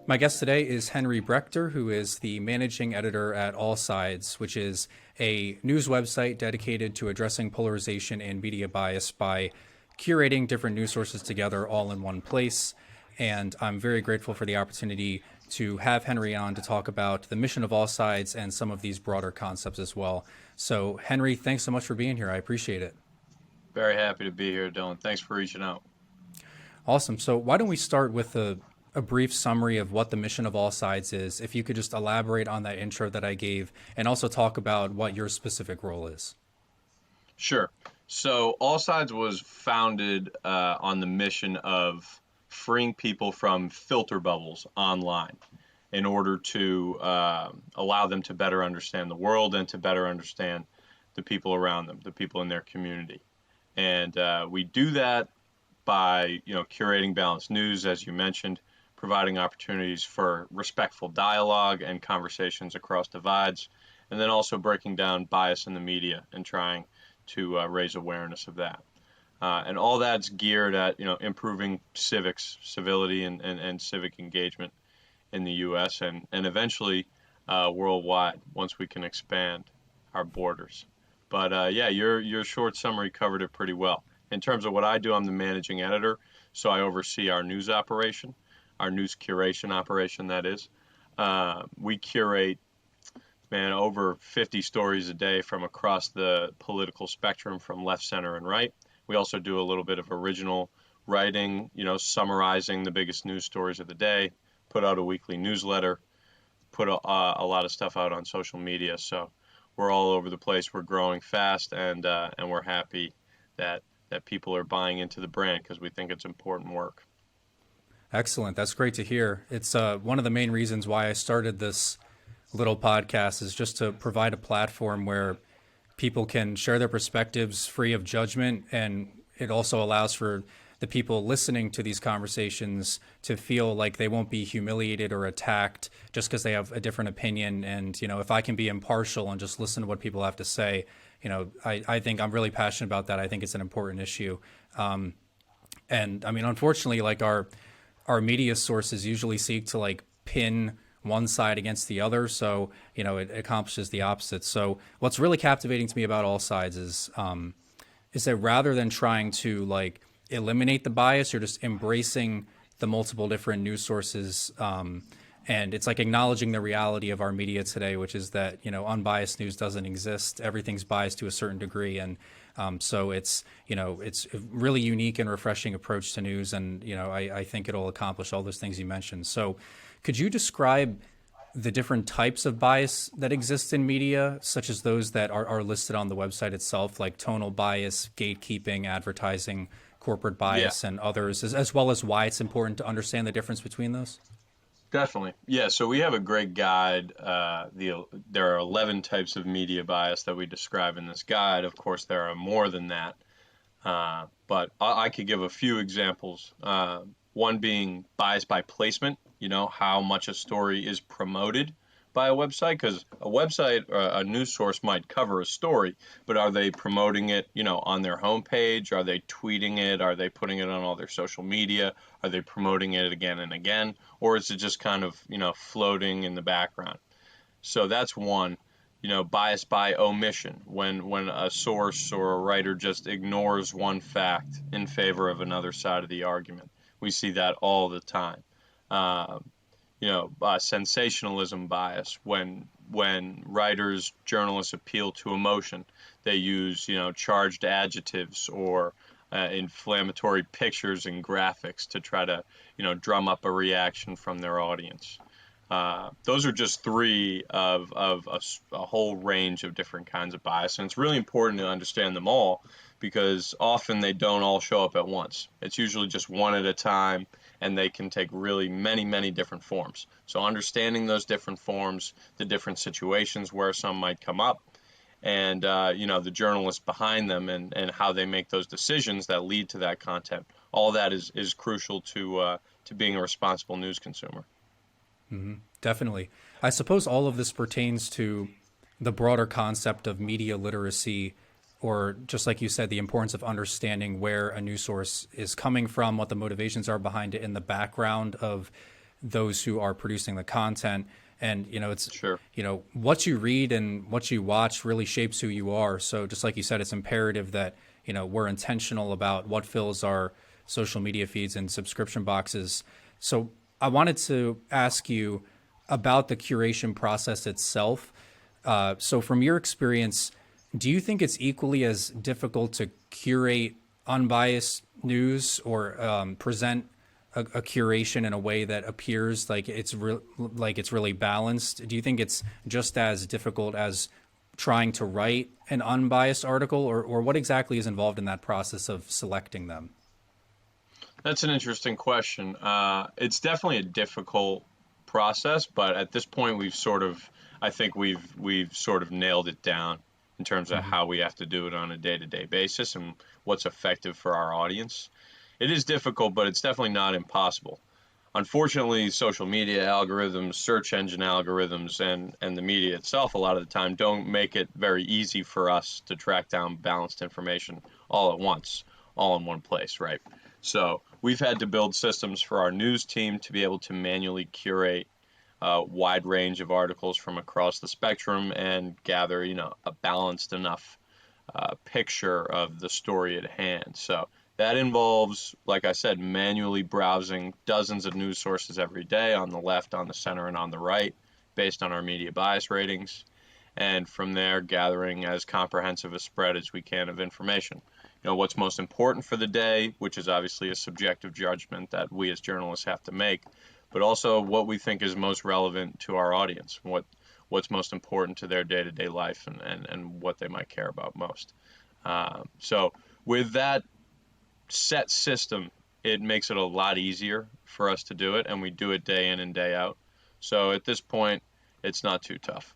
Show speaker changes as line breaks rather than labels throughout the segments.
My guest today is Henry Brechter, who is the managing editor at AllSides, which is a news website dedicated to addressing polarization and media bias by curating different news sources together all in one place. And I'm very grateful for the opportunity to have Henry on to talk about the mission of AllSides and some of these broader concepts as well. So, Henry, thanks so much for being here. I appreciate it.
Very happy to be here, Dylan. Thanks for reaching out.
Awesome. So why don't we start with a brief summary of what the mission of AllSides is, if you could just elaborate on that intro that I gave, and also talk about what your specific role is.
Sure. So AllSides was founded on the mission of freeing people from filter bubbles online in order to allow them to better understand the world and to better understand the people around them, the people in their community. And we do that by curating balanced news, as you mentioned, providing opportunities for respectful dialogue and conversations across divides, and then also breaking down bias in the media and trying to raise awareness of that. And all that's geared at improving civility, and civic engagement in the U.S. and eventually worldwide once we can expand our borders. But your short summary covered it pretty well. In terms of what I do, I'm the managing editor, so I oversee our news operation, our news curation operation, that is. We curate, over 50 stories a day from across the political spectrum, from left, center, and right. We also do a little bit of original writing, summarizing the biggest news stories of the day, put out a weekly newsletter, put a lot of stuff out on social media. So we're all over the place. We're growing fast, and we're happy that people are buying into the brand because we think it's important work.
Excellent. That's great to hear. It's one of the main reasons why I started this little podcast, is just to provide a platform where people can share their perspectives free of judgment. And it also allows for the people listening to these conversations to feel like they won't be humiliated or attacked just because they have a different opinion. And, if I can be impartial and just listen to what people have to say, I think I'm really passionate about that. I think it's an important issue. And I mean, unfortunately, like our media sources usually seek to pin one side against the other. So, it accomplishes the opposite. So what's really captivating to me about AllSides is that rather than trying to eliminate the bias, you're just embracing the multiple different news sources. And it's acknowledging the reality of our media today, which is that, unbiased news doesn't exist. Everything's biased to a certain degree. And so it's a really unique and refreshing approach to news. And, I think it'll accomplish all those things you mentioned. So could you describe the different types of bias that exist in media, such as those that are listed on the website itself, like tonal bias, gatekeeping, advertising, corporate bias, and others, as well as why it's important to understand the difference between those?
Definitely. Yeah, so we have a great guide. There are 11 types of media bias that we describe in this guide. Of course, there are more than that, but I could give a few examples. One being bias by placement, how much a story is promoted by a website, because a website or a news source might cover a story, but are they promoting it, on their homepage? Are they tweeting it? Are they putting it on all their social media? Are they promoting it again and again? Or is it just kind of, floating in the background? So that's one. Bias by omission, when a source or a writer just ignores one fact in favor of another side of the argument. We see that all the time. Sensationalism bias, when writers, journalists appeal to emotion, they use charged adjectives or inflammatory pictures and graphics to try to drum up a reaction from their audience. Those are just three of a whole range of different kinds of bias, and it's really important to understand them all because often they don't all show up at once. It's usually just one at a time, and they can take really many, many different forms. So understanding those different forms, the different situations where some might come up, and the journalists behind them and how they make those decisions that lead to that content, all that is crucial to being a responsible news consumer.
Mm-hmm. Definitely. I suppose all of this pertains to the broader concept of media literacy, or just like you said, the importance of understanding where a news source is coming from, what the motivations are behind it, in the background of those who are producing the content. And, it's,
Sure.
what you read and what you watch really shapes who you are. So just like you said, it's imperative that, we're intentional about what fills our social media feeds and subscription boxes. So I wanted to ask you about the curation process itself. So from your experience, do you think it's equally as difficult to curate unbiased news or present a curation in a way that appears like it's really balanced? Do you think it's just as difficult as trying to write an unbiased article, or what exactly is involved in that process of selecting them?
That's an interesting question. It's definitely a difficult process, but at this point, I think we've sort of nailed it down in terms of how we have to do it on a day-to-day basis and what's effective for our audience. It is difficult, but it's definitely not impossible. Unfortunately, social media algorithms, search engine algorithms, and the media itself, a lot of the time, don't make it very easy for us to track down balanced information all at once, all in one place, right? So we've had to build systems for our news team to be able to manually curate a wide range of articles from across the spectrum and gather, a balanced enough picture of the story at hand. So that involves, like I said, manually browsing dozens of news sources every day on the left, on the center, and on the right, based on our media bias ratings. And from there, gathering as comprehensive a spread as we can of information. What's most important for the day, which is obviously a subjective judgment that we as journalists have to make, but also what we think is most relevant to our audience, what's most important to their day-to-day life and what they might care about most. So with that set system, it makes it a lot easier for us to do it, and we do it day in and day out. So at this point, it's not too tough.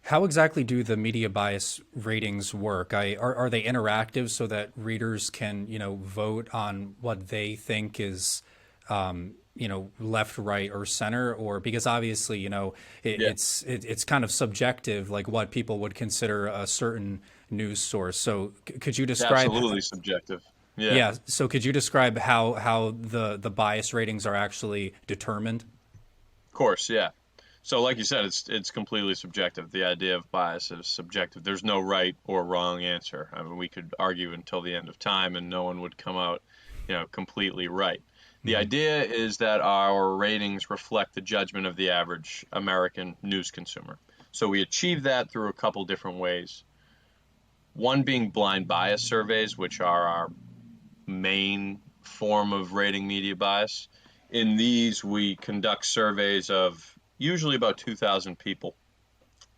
How exactly do the media bias ratings work? Are they interactive so that readers can, vote on what they think is, left, right, or center? Or because obviously,
Yeah,
it's kind of subjective, like what people would consider a certain news source. So could you
it's
describe?
absolutely subjective. Yeah,
Yeah. So could you describe how the bias ratings are actually determined?
of course, yeah. So like you said, it's completely subjective. The idea of bias is subjective. There's no right or wrong answer. I mean, we could argue until the end of time and no one would come out, completely right. The
Hmm.
idea is that our ratings reflect the judgment of the average American news consumer. So we achieve that through a couple different ways. One being blind bias surveys, which are our main form of rating media bias. In these, we conduct surveys of usually about 2,000 people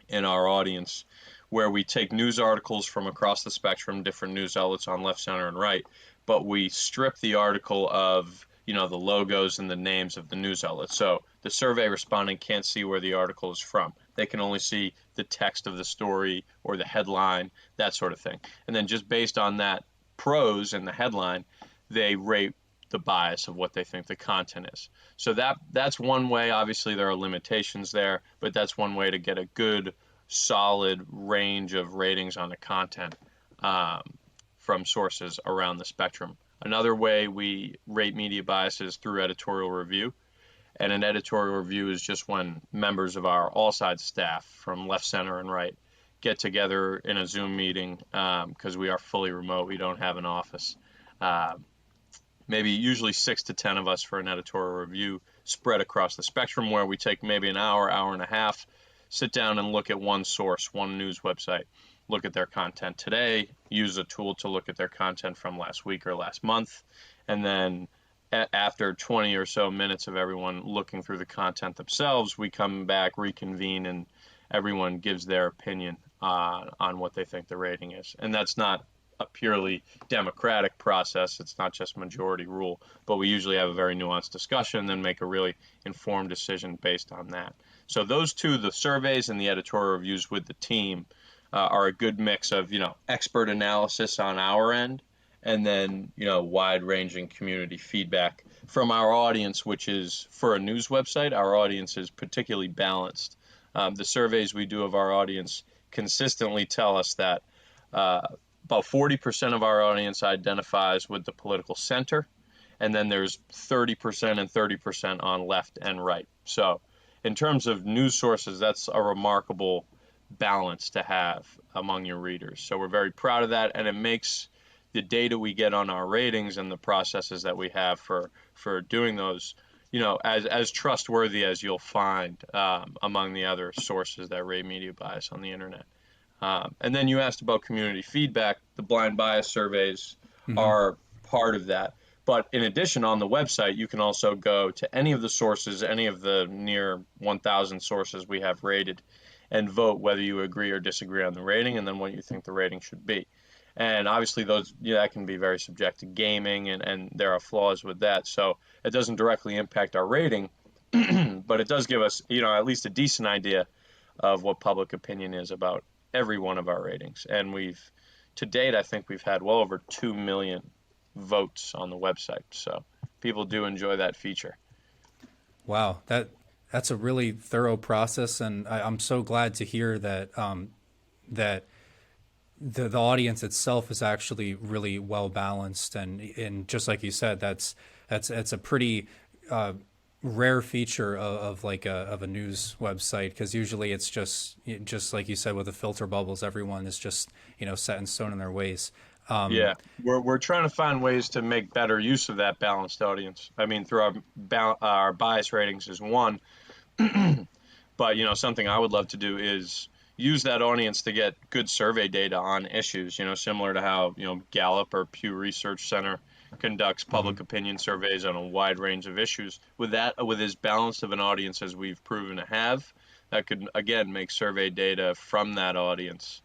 in our audience, where we take news articles from across the spectrum, different news outlets on left, center, and right, but we strip the article of the logos and the names of the news outlets. So the survey respondent can't see where the article is from. They can only see the text of the story or the headline, that sort of thing. And then just based on that prose and the headline, they rate the bias of what they think the content is. So that's one way. Obviously, there are limitations there, but that's one way to get a good, solid range of ratings on the content from sources around the spectrum. Another way we rate media bias is through editorial review. And an editorial review is just when members of our AllSides staff from left, center, and right get together in a Zoom meeting because we are fully remote. We don't have an office. Uh, Maybe usually 6 to 10 of us for an editorial review spread across the spectrum, where we take maybe an hour, hour and a half, sit down and look at one source, one news website, look at their content today, use a tool to look at their content from last week or last month, and then after 20 or so minutes of everyone looking through the content themselves, we come back, reconvene, and everyone gives their opinion on what they think the rating is. And that's not a purely democratic process. It's not just majority rule, but we usually have a very nuanced discussion and then make a really informed decision based on that. So those two, the surveys and the editorial reviews with the team, are a good mix of, expert analysis on our end, and then, wide-ranging community feedback from our audience, which is, for a news website, our audience is particularly balanced. The surveys we do of our audience consistently tell us that about 40% of our audience identifies with the political center, and then there's 30% and 30% on left and right. So in terms of news sources, that's a remarkable balance to have among your readers. So we're very proud of that, and it makes the data we get on our ratings and the processes that we have for doing those, as trustworthy as you'll find among the other sources that rate media bias on the internet. And then you asked about community feedback. The blind bias surveys
Hmm.
are part of that. But in addition, on the website, you can also go to any of the sources, any of the near 1,000 sources we have rated, and vote whether you agree or disagree on the rating and then what you think the rating should be. And obviously, that can be very subject to gaming, and there are flaws with that. So it doesn't directly impact our rating, but it does give us, at least a decent idea of what public opinion is about every one of our ratings. And to date, I think we've had well over 2 million votes on the website. So people do enjoy that feature.
Wow, that's a really thorough process, and I'm so glad to hear that that the audience itself is actually really well balanced, and just like you said, that's a pretty rare feature of like a news website, because usually it's just like you said with the filter bubbles, everyone is just set in stone in their ways.
Yeah, we're trying to find ways to make better use of that balanced audience. I mean, through our bias ratings is one, but something I would love to do is use that audience to get good survey data on issues. Similar to how Gallup or Pew Research Center conducts
Hmm.
public opinion surveys on a wide range of issues. With as balanced of an audience as we've proven to have, that could again make survey data from that audience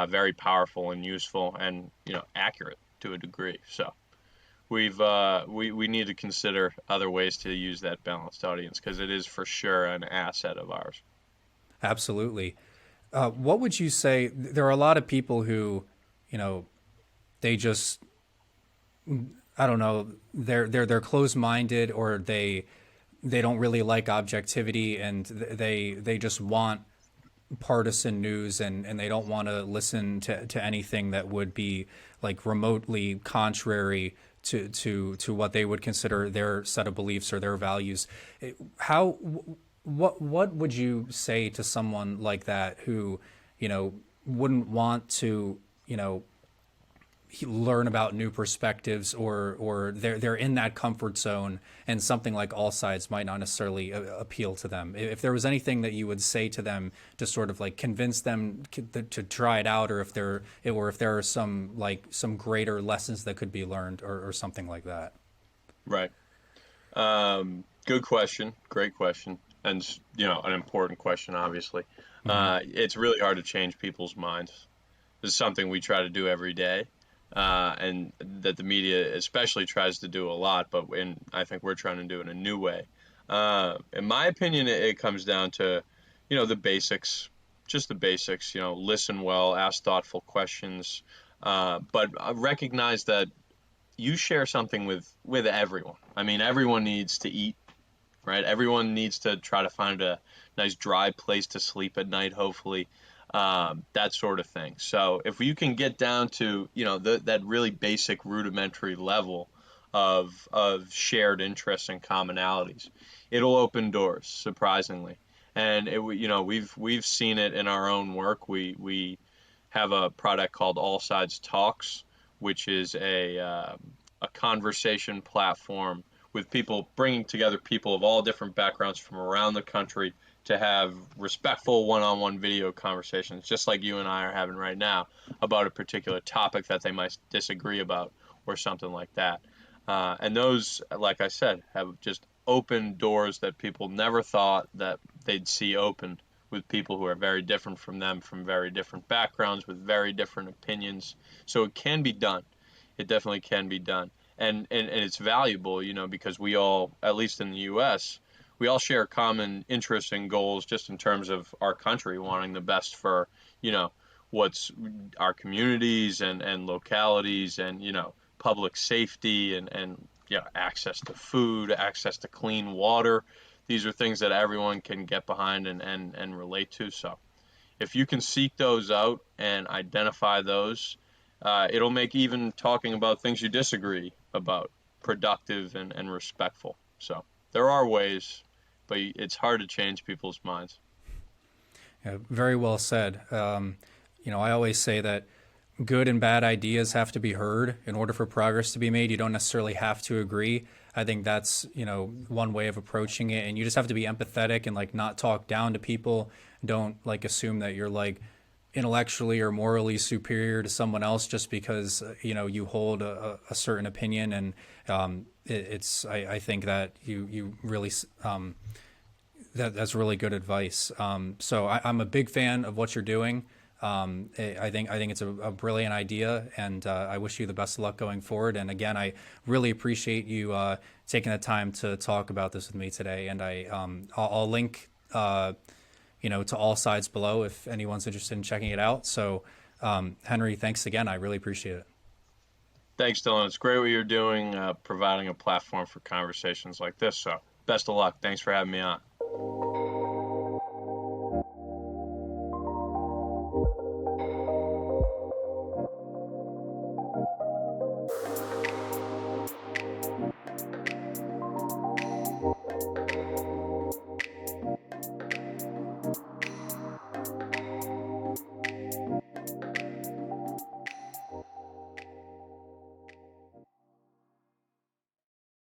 very powerful and useful and accurate to a degree. So we need to consider other ways to use that balanced audience because it is for sure an asset of ours.
Absolutely. What would you say? There are a lot of people who, you know, they just, I don't know, they're closed minded, or they don't really like objectivity, and they just want partisan news, and they don't want to listen to anything that would be like remotely contrary to what they would consider their set of beliefs or their values. How what would you say to someone like that who, wouldn't want to, learn about new perspectives, or they're in that comfort zone, and something like AllSides might not necessarily appeal to them? If there was anything that you would say to them to sort of like convince them to try it out, or if there are some greater lessons that could be learned, or something like that.
Right. Good question. Great question. And, an important question, obviously.
Hmm.
It's really hard to change people's minds. This is something we try to do every day, and that the media especially tries to do a lot, but I think we're trying to do it in a new way. In my opinion, it comes down to, the basics, just the basics, listen well, ask thoughtful questions, but recognize that you share something with everyone. I mean, everyone needs to eat, right? Everyone needs to try to find a nice dry place to sleep at night, hopefully, that sort of thing. So if you can get down to that really basic rudimentary level of shared interests and commonalities, it'll open doors, surprisingly. And we've seen it in our own work. We have a product called AllSides Talks, which is a conversation platform with people, bringing together people of all different backgrounds from around the country to have respectful one-on-one video conversations, just like you and I are having right now, about a particular topic that they might disagree about or something like that. And those, like I said, have just opened doors that people never thought that they'd see open, with people who are very different from them, from very different backgrounds, with very different opinions. So it can be done. It definitely can be done. And it's valuable, because we all, at least in the US, we all share common interests and goals just in terms of our country wanting the best for, what's our communities and localities and, public safety and access to food, access to clean water. These are things that everyone can get behind and relate to. So if you can seek those out and identify those, it'll make even talking about things you disagree about productive and respectful. So there are ways, but it's hard to change people's minds.
Yeah, very well said. I always say that good and bad ideas have to be heard in order for progress to be made. You don't necessarily have to agree. I think that's, one way of approaching it. And you just have to be empathetic and like not talk down to people. Don't like assume that you're like intellectually or morally superior to someone else just because, you hold a certain opinion. And I think that you really, that's really good advice. So I'm a big fan of what you're doing. I think it's a brilliant idea, and I wish you the best of luck going forward. And again, I really appreciate you taking the time to talk about this with me today. And I'll link to AllSides below if anyone's interested in checking it out. So Henry, thanks again. I really appreciate it.
Thanks, Dylan. It's great what you're doing, providing a platform for conversations like this. So best of luck. Thanks for having me on.